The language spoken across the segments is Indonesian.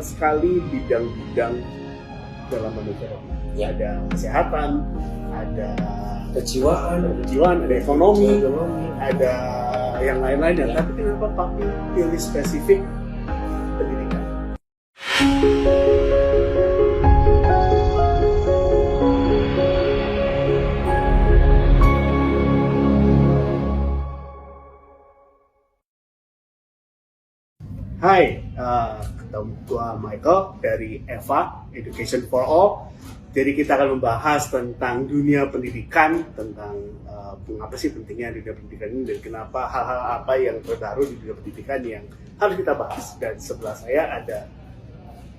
banyak sekali bidang-bidang dalam manusia. Ya, ada kesehatan, ada kejiwaan, ada ekonomi, ada yang lain-lainnya. Tapi kenapa Papi pilih spesifik pendidikan? Hai, ketemu gua Michael dari EVA, Education for All. Jadi kita akan membahas tentang dunia pendidikan, tentang mengapa sih pentingnya dunia pendidikan ini dan kenapa hal-hal apa yang terbaru di dunia pendidikan yang harus kita bahas. Dan sebelah saya ada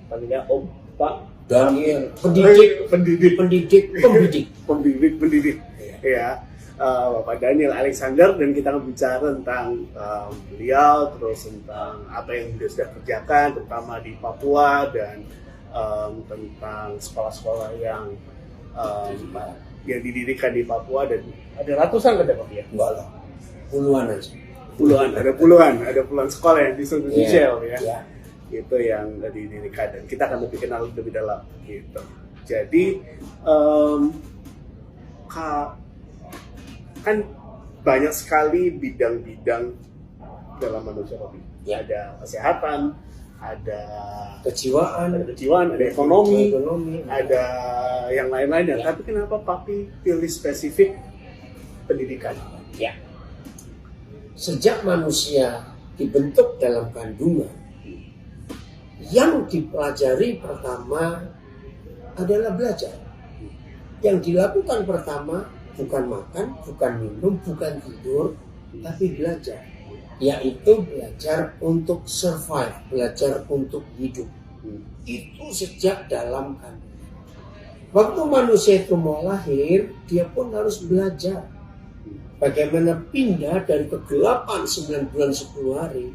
panggilnya Om Pak Daniel, pendidik, ya. Bapak Daniel Alexander, dan kita akan bicara tentang beliau, terus tentang apa yang beliau sudah kerjakan, terutama di Papua, dan tentang sekolah-sekolah yang didirikan di Papua, dan ada ratusan kan Pak ya? Enggak lah, puluhan aja. Ada puluhan sekolah yang di seluruh Indonesia ya. Itu yang didirikan, dan kita akan lebih kenal lebih dalam gitu. Jadi kan banyak sekali bidang-bidang dalam manusia Pak. Ya, ada kesehatan, ada kejiwaan, ada ekonomi, ada yang lain-lainnya. Ya. Tapi kenapa Papi pilih spesifik pendidikan? Ya, sejak manusia dibentuk dalam kandungan, yang dipelajari pertama adalah belajar. Yang dilakukan pertama bukan makan, bukan minum, bukan tidur, tapi belajar. Yaitu belajar untuk survive, belajar untuk hidup. Itu sejak dalam kandungan. Waktu manusia itu mau lahir, dia pun harus belajar bagaimana pindah dari kegelapan 9 bulan 10 hari,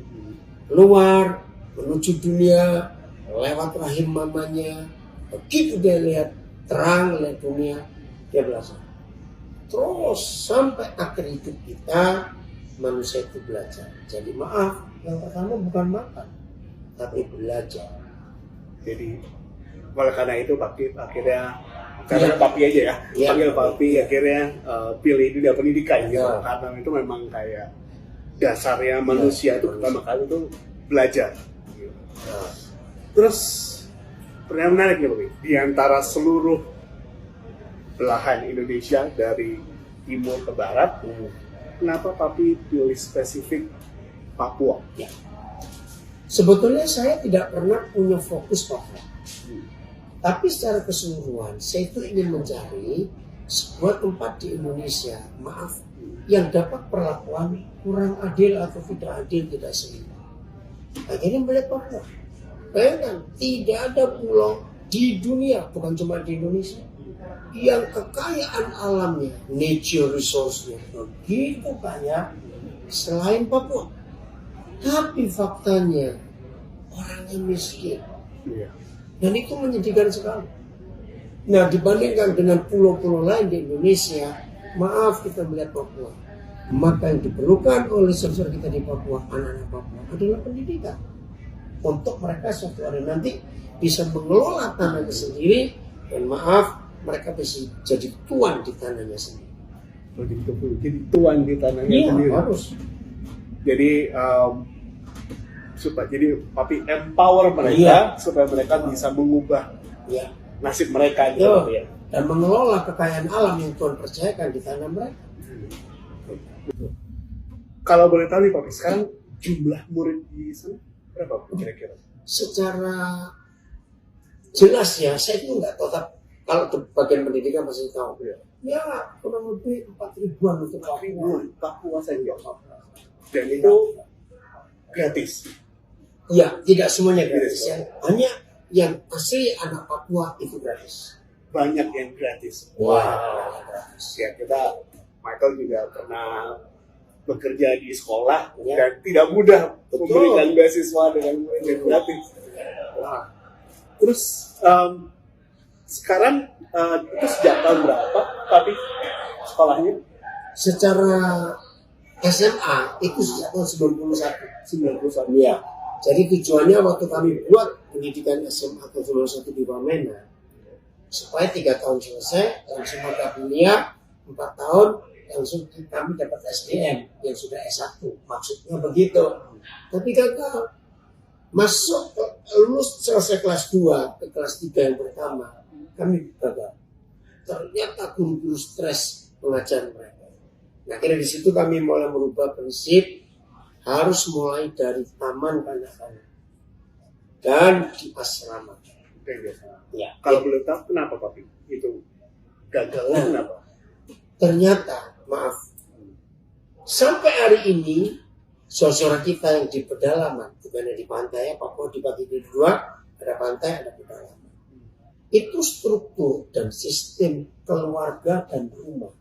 keluar menuju dunia lewat rahim mamanya. Begitu dia lihat terang, lihat dunia, dia belajar. Terus sampai akhir hidup kita, manusia itu belajar. Jadi maaf, yang pertama bukan makan, tapi belajar. Jadi oleh karena itu Papi akhirnya, karena Papi aja ya, panggil Papi akhirnya pilih dunia pendidikan gitu. Karena itu memang kayak dasarnya manusia itu pertama kali itu belajar. Terus pertanyaan menarik nih Papi, di antara seluruh belahan Indonesia dari timur ke barat, kenapa Papi pilih spesifik Papua? Ya. Sebetulnya saya tidak pernah punya fokus Papua. Tapi secara keseluruhan, saya itu ingin mencari sebuah tempat di Indonesia, yang dapat perlakuan kurang adil atau tidak adil, tidak seimbang. Akhirnya melihat Papua. Bayangkan, tidak ada pulau di dunia, bukan cuma di Indonesia, yang kekayaan alamnya, nature resource-nya begitu banyak selain Papua. Tapi faktanya orangnya miskin. Dan itu menyedihkan sekali. Nah, dibandingkan dengan pulau-pulau lain di Indonesia, maaf kita melihat Papua. Maka yang diperlukan oleh saudara kita di Papua, anak-anak Papua, adalah pendidikan. Untuk mereka suatu hari nanti bisa mengelola tanahnya sendiri, dan maaf, mereka bisa jadi tuan di tanahnya sendiri. Jadi tuan di tanahnya sendiri. Harus. Jadi jadi Papi empower mereka supaya mereka bisa mengubah nasib mereka gitu ya. Dan mengelola kekayaan alam yang Tuhan percayakan di tanah mereka. Kalau boleh tahu nih Papi, sekarang jumlah murid di sana berapa kira-kira? Secara jelas ya, saya itu nggak tahu. Kalau bagian pendidikan masih tahu. Ya, kurang lebih 4.000-an untuk Papua saja. Dan itu gratis. Ya, tidak semuanya gratis. Hanya yang asli anak Papua itu gratis. Banyak yang gratis. Gratis. Ya, Michael juga pernah bekerja di sekolah dan tidak mudah memberikan beasiswa dengan gratis. Terus sekarang itu sejak tahun berapa tapi sekolahnya? Secara SMA itu sejak tahun 91. Ya. Jadi tujuannya waktu kami buat pendidikan SMA Kejuruan 1 di Wamena, supaya 3 tahun selesai, langsung mata kuliah, 4 tahun, langsung kami dapat SDM yang sudah S1. Maksudnya begitu. Tapi gagal. Masuk, lulus selesai kelas 2 ke kelas 3 yang pertama, kami gagal. Ternyata guru-guru stres mengajar mereka. Nah, akhirnya di situ kami mulai merubah prinsip, harus mulai dari taman kanak-kanak dan di asrama. Ya. Kalau boleh tahu kenapa Pak? Itu gagalnya kenapa? Ternyata, maaf, sampai hari ini saudara kita yang di pedalaman, bukan di pantai, Papua dibagi di 2, ada pantai, ada pedalaman. Itu struktur dan sistem keluarga dan rumah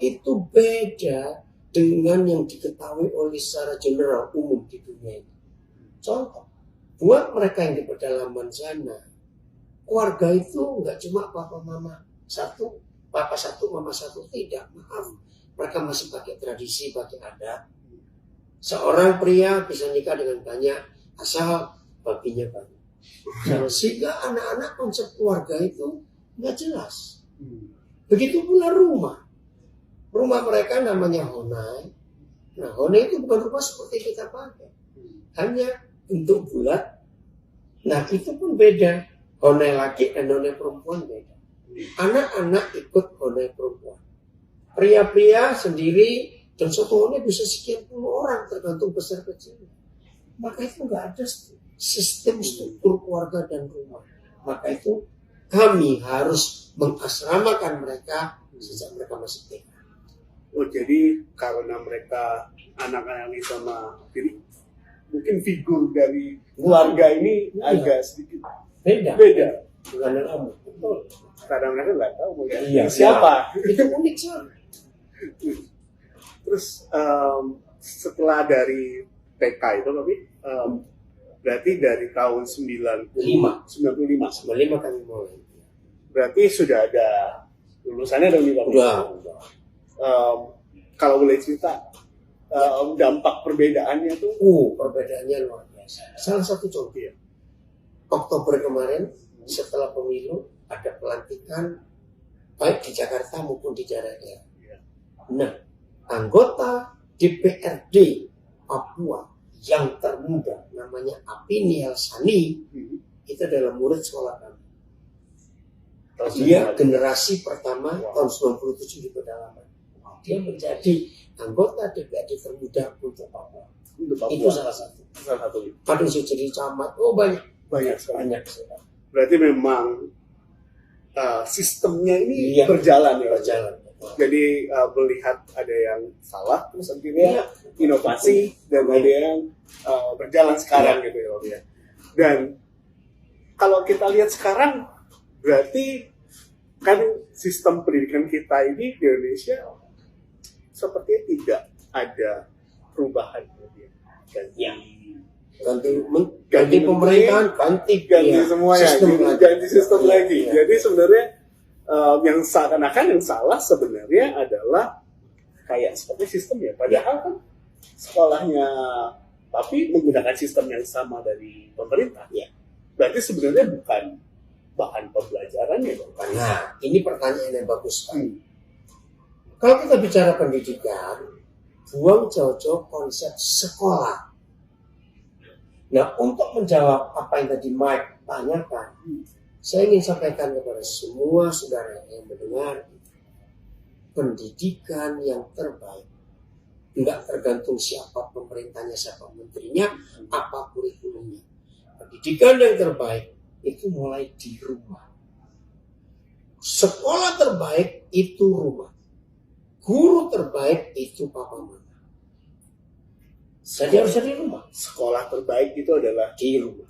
itu beda dengan yang diketahui oleh secara general umum di dunia ini. Contoh, buat mereka yang di pedalaman sana, keluarga itu nggak cuma papa mama satu, mama satu, tidak, maaf. Mereka masih pakai tradisi, pakai adat. Seorang pria bisa nikah dengan banyak, asal babinya banyak. Sehingga anak-anak konsep keluarga itu nggak jelas. Begitu pula rumah. Rumah mereka namanya honai. Nah, honai itu bukan rumah seperti kita pakai. Hanya bentuk bulat. Nah, itu pun beda. Honai laki dan honai perempuan beda. Anak-anak ikut honai perempuan. Pria-pria sendiri, dan satu honai bisa sekian puluh orang tergantung besar kecilnya. Maka itu nggak ada sistem struktur keluarga dan rumah. Maka itu kami harus mengasramakan mereka sejak mereka masih TK. Oh, jadi karena mereka anak-anak ini sama, jadi mungkin figur dari keluarga ini agak sedikit beda. Dengan kamu. Karena mereka nggak tahu mau siapa. Itu unik sekali. Terus setelah dari TK itu tapi berarti dari tahun 95 kami mulai. Berarti sudah ada lulusannya dong nih Pak? Udah. Kalau boleh cerita dampak perbedaannya tuh? Perbedaannya luar biasa. Salah satu contoh ya. Oktober kemarin setelah pemilu ada pelantikan baik di Jakarta maupun di daerah-daerah. Nah, anggota DPRD Papua yang termuda namanya Apiniel Sani itu adalah murid sekolah kami. Dia generasi pertama tahun 97 di pedalaman. Dia menjadi anggota DPRD termuda untuk Papua. Itu salah satu. Pada usia jadi camat, banyak sekali. Berarti memang sistemnya ini berjalan. Jadi melihat ada yang salah, terus akhirnya inovasi dan ada yang berjalan sekarang gitu ya. Dan kalau kita lihat sekarang, berarti kan sistem pendidikan kita ini di Indonesia sepertinya tidak ada perubahan. Ganti pemerintahan, ganti semuanya, ganti sistem lagi. Jadi sebenarnya yang seakan-akan yang salah sebenarnya adalah kayak seperti sistemnya. Padahal kan sekolahnya tapi menggunakan sistem yang sama dari pemerintah. Berarti sebenarnya bukan bahan pembelajarannya. Nah, ini pertanyaan yang bagus. Kalau kita bicara pendidikan, buang jauh-jauh konsep sekolah. Nah, untuk menjawab apa yang tadi Mike tanyakan, saya ingin sampaikan kepada semua saudara yang mendengar, pendidikan yang terbaik tidak tergantung siapa pemerintahnya, siapa menterinya, apa kurikulumnya. Pendidikan yang terbaik itu mulai di rumah. Sekolah terbaik itu rumah. Guru terbaik itu papa mama. Jadi harus di rumah. Sekolah terbaik itu adalah di rumah.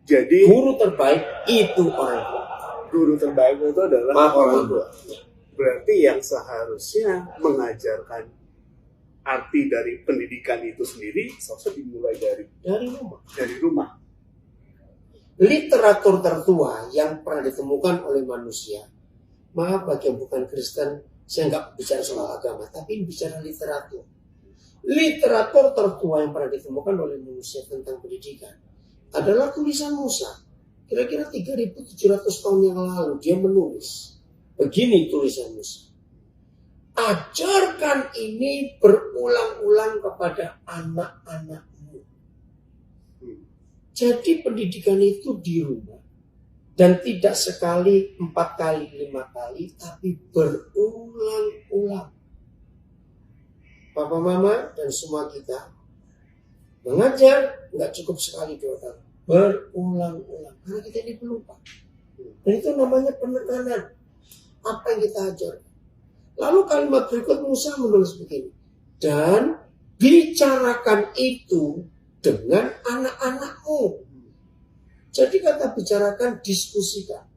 Jadi guru terbaik itu orang tua. Guru terbaik itu adalah orang tua. Berarti yang seharusnya mengajarkan arti dari pendidikan itu sendiri seharusnya dimulai dari rumah. Literatur tertua yang pernah ditemukan oleh manusia, maaf bagi yang bukan Kristen, saya nggak bicara soal agama, tapi bicara literatur. Literatur tertua yang pernah ditemukan oleh manusia tentang pendidikan adalah tulisan Musa. Kira-kira 3.700 tahun yang lalu dia menulis. Begini tulisan Musa. Ajarkan ini berulang-ulang kepada anak-anakmu. Jadi pendidikan itu di rumah. Dan tidak sekali, 4 kali, 5 kali, tapi berulang-ulang. Papa, mama, dan semua kita mengajar, nggak cukup sekali 2 kali. Berulang-ulang. Karena kita ini pelupa. Dan itu namanya penekanan. Apa yang kita ajar. Lalu kalimat berikut Musa menulis begini. Dan bicarakan itu dengan anak-anakmu. Jadi kata bicarakan, diskusikan.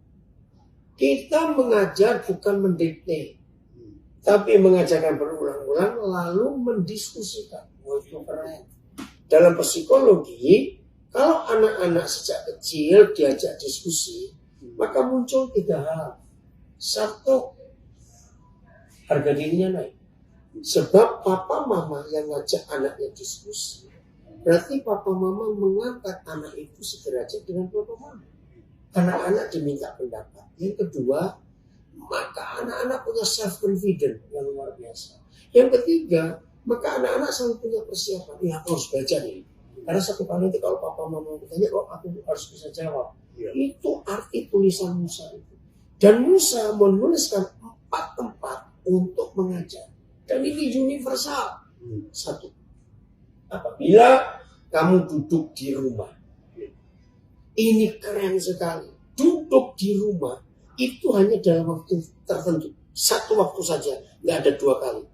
Kita mengajar bukan mendikte, tapi mengajarkan berulang-ulang lalu mendiskusikan. Oh, itu keren. Dalam psikologi, kalau anak-anak sejak kecil diajak diskusi, maka muncul 3 hal. 1, harga dirinya naik. Sebab papa mama yang ngajak anaknya diskusi, berarti papa mama mengangkat anak itu sederajat dengan papa mama. Anak-anak diminta pendapat. Yang kedua, maka anak-anak punya self confidence yang luar biasa. Yang ketiga, maka anak-anak selalu punya persiapan. Ya, aku harus belajar ini. Karena satu kali nanti kalau papa mama bertanya, kok aku harus bisa jawab. Ya. Itu arti tulisan Musa itu. Dan Musa menuliskan 4 tempat untuk mengajar. Dan ini universal. 1. Apabila kamu duduk di rumah. Ini keren sekali. Duduk di rumah itu hanya dalam waktu tertentu. 1 waktu saja. Nggak ada 2 kali.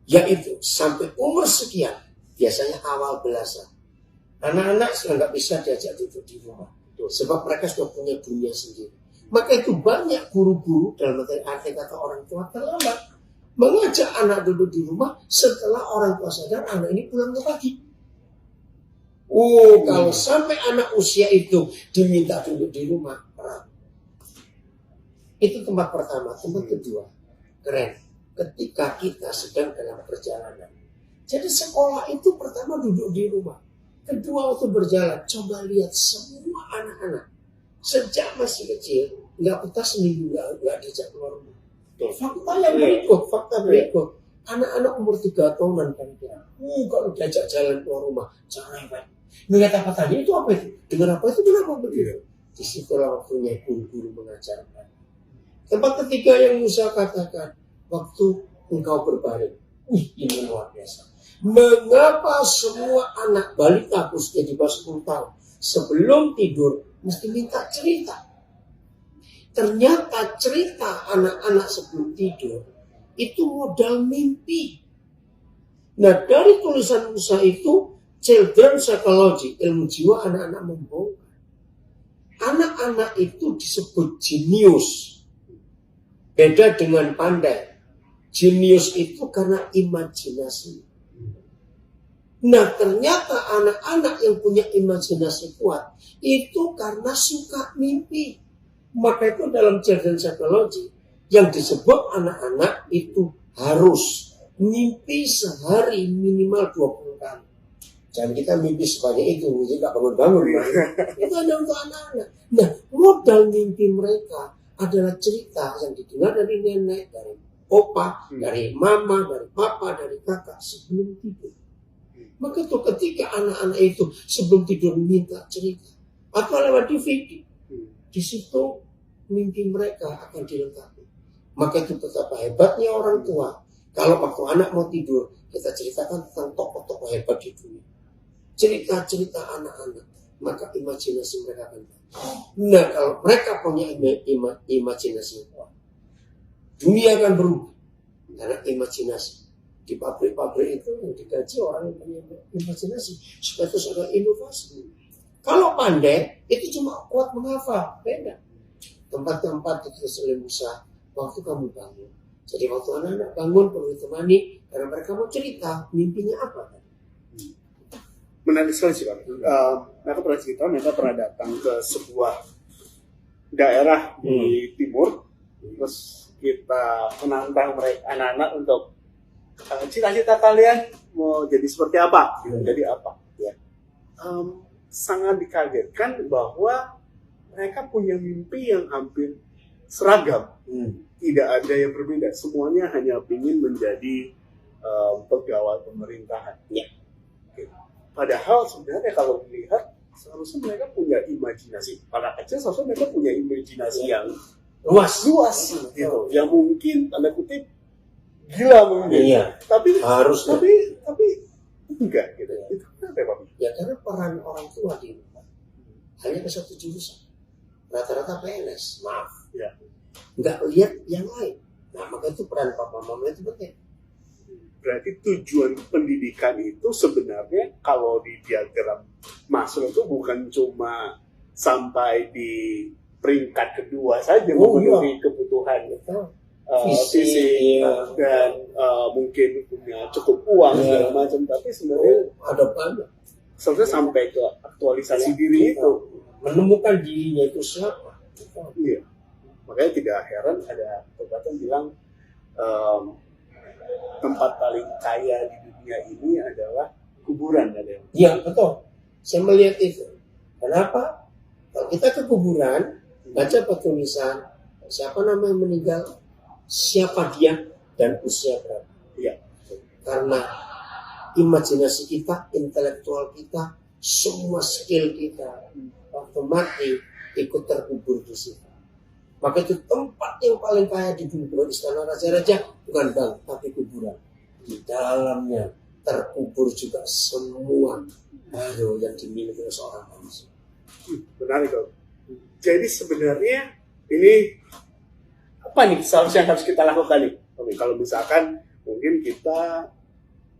Yaitu sampai umur sekian. Biasanya awal belasan. Anak-anak sudah nggak bisa diajak duduk di rumah. Sebab mereka sudah punya dunia sendiri. Maka itu banyak guru-guru dalam arti kata orang tua terlambat mengajak anak duduk di rumah setelah orang tua sadar anak ini pulang ke pagi. Kalau sampai anak usia itu diminta duduk di rumah, perang. Itu tempat pertama. Tempat kedua, keren. Ketika kita sedang dalam perjalanan. Jadi sekolah itu pertama duduk di rumah. Kedua waktu berjalan, coba lihat semua anak-anak. Sejak masih kecil, nggak betah seminggu nggak diajak keluar rumah. Fakta berikut. Anak-anak umur 3 tahunan kira-kira. Kalau diajak jalan keluar rumah, cerewet. Melihat apa tadi itu apa itu? Dengar apa itu kenapa begitu? Disitulah waktunya guru-guru mengajarkan. Tempat ketiga yang Musa katakan, waktu engkau berbaring. Ini luar biasa. Mengapa semua anak balita usia di bawah 10 tahun sebelum tidur mesti minta cerita? Ternyata cerita anak-anak sebelum tidur itu modal mimpi. Nah, dari tulisan Musa itu, children psychology, ilmu jiwa anak-anak membongkar. Anak-anak itu disebut jenius. Beda dengan pandai. Jenius itu karena imajinasi. Nah, ternyata anak-anak yang punya imajinasi kuat itu karena suka mimpi. Maka itu dalam children psychology yang disebut anak-anak itu harus mimpi sehari minimal 20 kali. Jangan kita mimpi sebanyak itu, jadi gak bangun-bangun. Itu hanya untuk anak-anak. Nah, modal mimpi mereka adalah cerita yang didengar dari nenek, dari opa, dari mama, dari papa, dari kakak sebelum tidur. Maka itu ketika anak-anak itu sebelum tidur minta cerita atau lewat DVD, di situ mimpi mereka akan dilengkapi. Maka itu betapa hebatnya orang tua. Kalau waktu anak mau tidur, kita ceritakan tentang tokoh-tokoh hebat di dunia. Cerita-cerita anak-anak, maka imajinasi mereka akan baik. Nah, kalau mereka punya imajinasi yang kuat, dunia akan berubah. Karena imajinasi. Di pabrik-pabrik itu yang digaji orang yang punya imajinasi. Supaya itu ada inovasi. Kalau pandai, itu cuma kuat menghafal. Beda. Tempat-tempat ditulis oleh Musa, waktu kamu bangun. Jadi waktu anak-anak bangun perlu ditemani, karena mereka mau cerita, mimpinya apa? Menarik sekali sih Pak. Mereka pernah cerita, mereka pernah datang ke sebuah daerah di timur, terus kita menantang mereka anak-anak untuk cita-cita kalian mau jadi seperti apa? Jadi apa? Ya. Sangat dikagetkan bahwa mereka punya mimpi yang hampir seragam. Tidak ada yang berbeda. Semuanya hanya ingin menjadi pegawai pemerintahan. Ya. Oke. Padahal sebenarnya kalau dilihat seharusnya mereka punya imajinasi. Para kecil seharusnya mereka punya imajinasi yang luas gitu. Yang mungkin tanda kutip gila mungkin. Iya. Tapi Harusnya. tapi enggak gitu. Itu kenapa Pak? Ya karena peran orang tua di rumah hanya ke satu jurusan. Rata-rata PNS, maaf. Ya. Nggak lihat yang lain. Nah, maka itu peran papa mama itu penting. Berarti tujuan pendidikan itu sebenarnya kalau di diagram Maslow itu bukan cuma sampai di peringkat kedua saja memenuhi kebutuhan fisik dan mungkin punya cukup uang segala macam, tapi sebenarnya ada banyak. sebenarnya sampai ke aktualisasi diri itu, menemukan dirinya itu siapa. iya. Makanya tidak heran ada pepatah bilang tempat paling kaya di dunia ini adalah kuburan, ada yang. Iya, betul. Saya melihat itu. Kenapa? Kalau kita ke kuburan, baca petulisan siapa nama yang meninggal, siapa dia, dan usia berapa. Iya. Karena imajinasi kita, intelektual kita, semua skill kita waktu mati ikut terkubur di situ. Maka itu tempat yang paling kaya di dunia, bukan istana raja-raja, bukan bank, tapi kuburan. Di dalamnya terkubur juga semua baru yang dimiliki oleh seorang manusia. Benar itu. Jadi sebenarnya ini apa nih seharusnya yang harus kita lakukan nih? Oke, kalau misalkan mungkin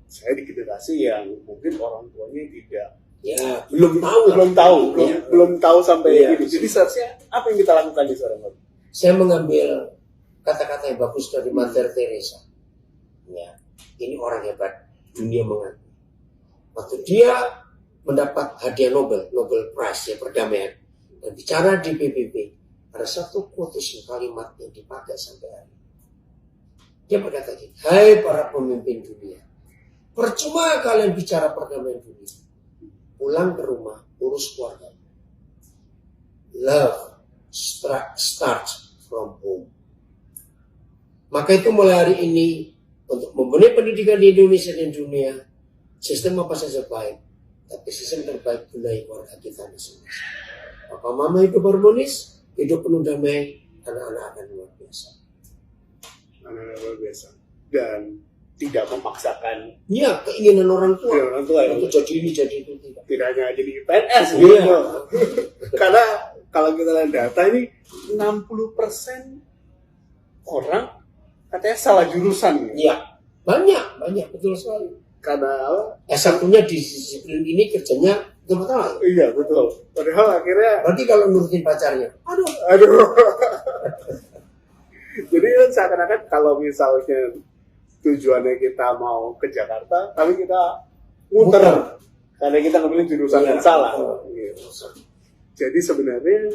saya di generasi yang mungkin orang tuanya tidak belum tahu sampai Iya. ini. Jadi seharusnya apa yang kita lakukan di sekarang? Saya mengambil kata-kata yang bagus dari Mother Teresa. Ya, ini orang hebat, dunia mengakui. Waktu dia mendapat hadiah Nobel Prize ya perdamaian, dan bicara di PBB, ada satu quotation kalimat yang dipakai sampai hari ini. Dia berkata gini, hai para pemimpin dunia, percuma kalian bicara perdamaian dunia. Pulang ke rumah, urus keluarga. Love starts from home. Maka itu mulai hari ini, untuk membenahi pendidikan di Indonesia dan dunia, sistem apa saja baik, tapi sistem terbaik benahi keluarga kita masing-masing. Papa mama hidup harmonis, hidup penuh damai, anak-anak akan luar biasa. Anak-anak luar biasa. Dan tidak memaksakan keinginan orang tua. Ya. Untuk jadi ini, jadi itu. Tidak hanya jadi PNS Iya. gitu. Karena kalau kita lihat data ini 60% orang katanya salah jurusan. Iya. Banyak, betul sekali. Karena S1-nya di disiplin ini kerjanya tempat. iya betul. Padahal akhirnya Berarti kalau nurutin pacarnya, aduh. Jadi kan seakan-akan kalau misalnya tujuannya kita mau ke Jakarta, tapi kita muter. Karena kita ngambil jurusan yang salah. Gitu. Jadi sebenarnya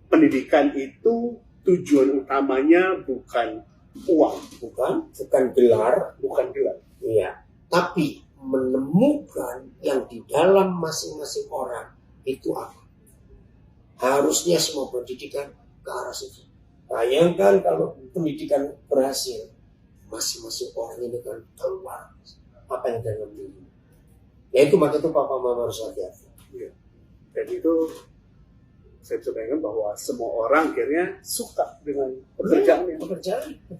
pendidikan itu tujuan utamanya bukan uang, bukan gelar, iya, tapi menemukan yang di dalam masing-masing orang itu apa. Harusnya semua pendidikan ke arah situ. Bayangkan kalau pendidikan berhasil, masing-masing orang ini kan keluar apa yang dalam diri. Ya itu maka itu papa mama harus hati-hati. Iya. Dan itu saya bisa bayangkan bahwa semua orang akhirnya suka dengan pekerjaannya,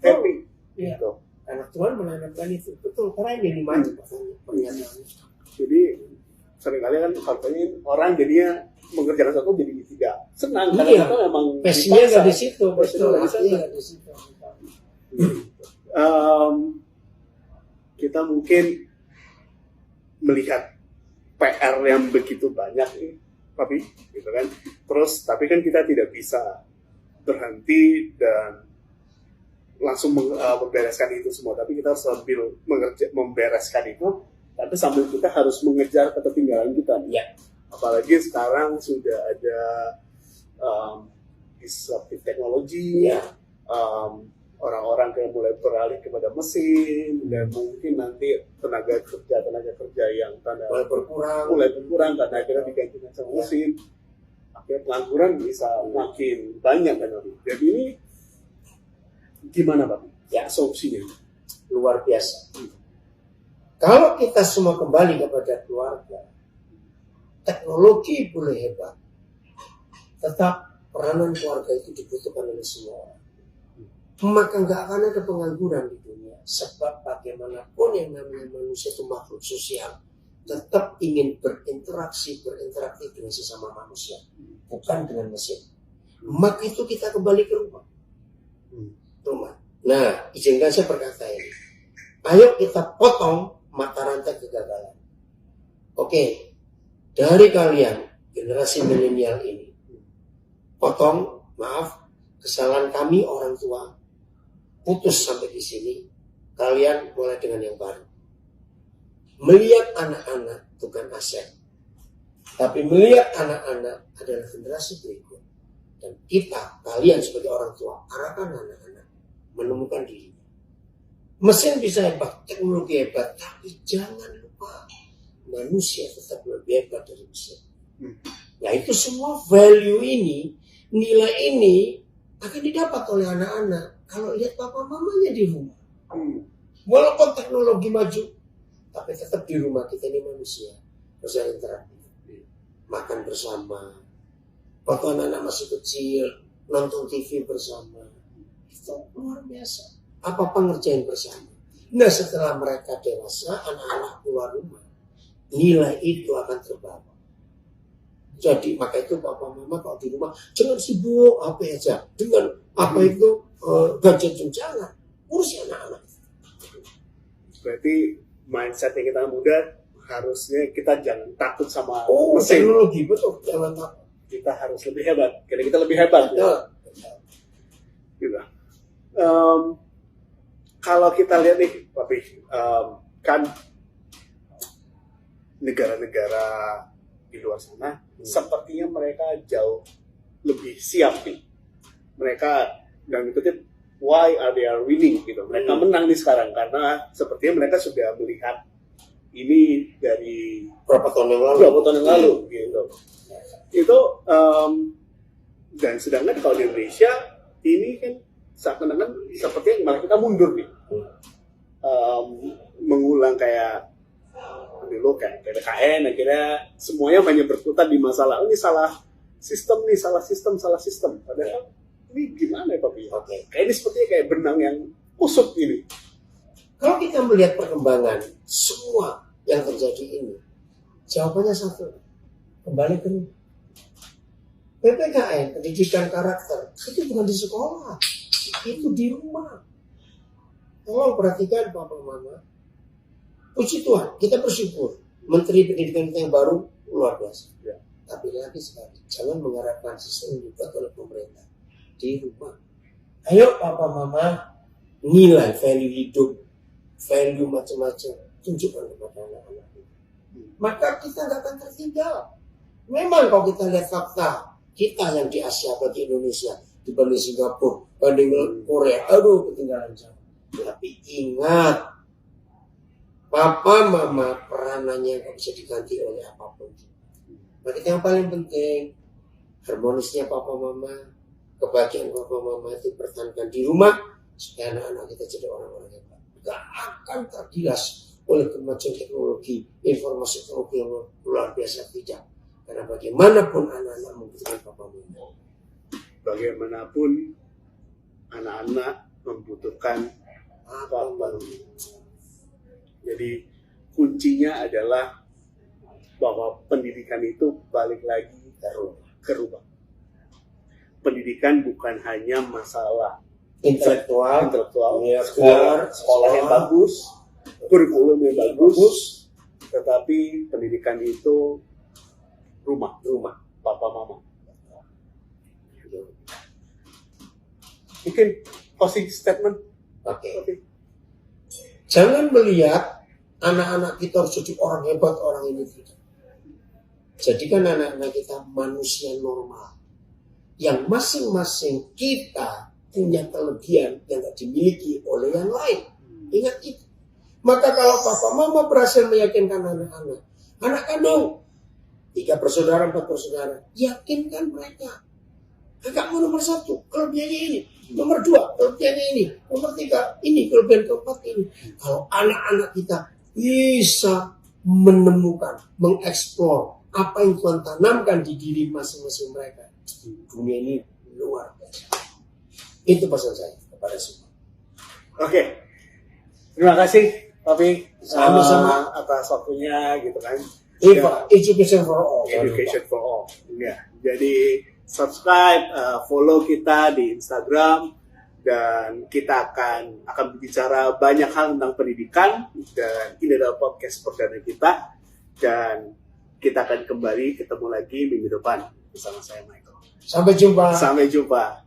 happy. Iya. Gitu. Karena Tuhan menanamkan itu betul. Karena ini maju pernyataannya. Jadi seringkali kan faktanya orang jadinya mengerjakan sesuatu jadi tidak senang karena itu memang passionnya nggak di situ, betul. nggak di situ. Kita mungkin melihat PR yang begitu banyak nih, tapi gitu kan. Terus tapi kan kita tidak bisa berhenti dan langsung membereskan itu semua, tapi kita harus sambil membereskan itu, tapi sambil kita harus mengejar ketertinggalan kita. Ya. Apalagi sekarang sudah ada disruptive technology, orang-orang yang mulai beralih kepada mesin, dan mungkin nanti tenaga kerja yang mulai berkurang karena akhirnya digantikan sama mesin. Akhirnya pengangguran bisa makin banyak kan. Jadi ini gimana Pak? Ya, Solusinya luar biasa. Kalau kita semua kembali kepada keluarga, teknologi boleh hebat, tetap peranan keluarga itu dibutuhkan oleh semua orang. Maka nggak akan ada pengangguran di dunia. Sebab bagaimanapun yang namanya manusia itu makhluk sosial, tetap ingin berinteraktif dengan sesama manusia, bukan dengan mesin. Maka itu kita kembali ke rumah. Nah, izinkan saya berkata ini. Ayo kita potong mata rantai kegagalan. Oke, dari kalian generasi milenial ini, potong, maaf, kesalahan kami orang tua, putus sampai di sini. Kalian mulai dengan yang baru. Melihat anak-anak bukan aset, tapi melihat anak-anak adalah generasi berikut. Dan kita, kalian sebagai orang tua, arahkan anak-anak menemukan diri. Mesin bisa hebat, teknologi hebat, tapi jangan lupa manusia tetap lebih hebat dari mesin. Nah, itu semua value ini, nilai ini akan didapat oleh anak-anak kalau lihat papa mamanya di rumah. Walaupun teknologi maju, tapi tetap di rumah kita ini manusia harus interaktif, makan bersama, waktu anak-anak masih kecil nonton TV bersama, itu luar biasa. Apa ngerjain bersama. Nah, setelah mereka dewasa, anak-anak keluar rumah, nilai itu akan terbawa. Jadi maka itu papa mama kalau di rumah jangan sibuk apa aja dengan apa itu gadget, jangan urus anak-anak. Berarti mindset yang kita muda harusnya kita jangan takut sama mesin. Teknologi, betul, jangan takut. Kita harus lebih hebat, karena kita lebih hebat. Ya. Gitu. Kalau kita lihat nih, Papi, kan negara-negara di luar sana, sepertinya mereka jauh lebih siap nih. Mereka, dan ikutin, why are they are winning gitu. Mereka menang nih sekarang karena sepertinya mereka sudah melihat ini dari berapa tahun yang lalu gitu. Itu dan sedangkan kalau di Indonesia ini kan seakan-akan sepertinya malah kita mundur nih. Mengulang kayak dulu kayak PDKN, akhirnya semuanya hanya berkutat di masalah ini salah sistem. Padahal ini gimana ya Pak? Kayak ini sepertinya kayak benang yang kusut ini. Kalau kita melihat perkembangan semua yang terjadi ini, jawabannya satu, kembali ke rumah. PPKN, pendidikan karakter, itu bukan di sekolah, itu di rumah. Tolong perhatikan Papa Mama. Puji Tuhan, kita bersyukur. Menteri Pendidikan kita yang baru luar biasa. Ya. Tapi lagi sekali, jangan mengharapkan sistem yang dibuat oleh pemerintah di rumah. Ayo Papa Mama, nilai value hidup, value macam-macam, tunjukkan kepada anak-anak. Maka kita nggak akan tertinggal. Memang kalau kita lihat fakta, kita yang di Asia atau di Indonesia dibanding Singapura, banding Korea, aduh ketinggalan jauh. Tapi ingat, Papa Mama peranannya nggak bisa diganti oleh apapun. Maka yang paling penting, harmonisnya Papa Mama, kebahagiaan Papa Mama itu pertahankan di rumah supaya anak-anak kita jadi orang-orang hebat. Gak akan tergilas oleh kemajuan teknologi, informasi teknologi yang luar biasa, tidak. Karena bagaimanapun anak-anak membutuhkan Papa Mama. Bagaimanapun anak-anak membutuhkan Papa Mama. Jadi kuncinya adalah bahwa pendidikan itu balik lagi ke rumah. Pendidikan bukan hanya masalah intelektual, sekolah yang bagus, kurikulum yang bagus, tetapi pendidikan itu rumah, Papa Mama. Mungkin closing statement. Oke. Jangan melihat anak-anak kita harus jadi orang hebat, orang ini tidak. Jadikan anak-anak kita manusia normal. Yang masing-masing kita punya kelebihan yang tidak dimiliki oleh yang lain. Ingat itu. Maka kalau papa mama berhasil meyakinkan anak-anak, anak kandung, 3 bersaudara, 4 bersaudara, yakinkan mereka. Kakakmu nomor 1, kelebihannya ini. Nomor 2, kelebihannya ini. Nomor 3, ini kelebihan keempat ini. Kalau anak-anak kita bisa menemukan, mengeksplor apa yang Tuhan tanamkan di diri masing-masing mereka, dunia ini luar biasa. Itu pesan saya kepada semua. Oke, terima kasih Papi Sama-sama. atas waktunya gitu kan. EVA, Education for All. Education for All. Ya, jadi subscribe, follow kita di Instagram, dan kita akan berbicara banyak hal tentang pendidikan, dan ini adalah podcast perdana kita, dan kita akan kembali ketemu lagi minggu depan bersama saya Michael. Sampai jumpa. Sampai jumpa.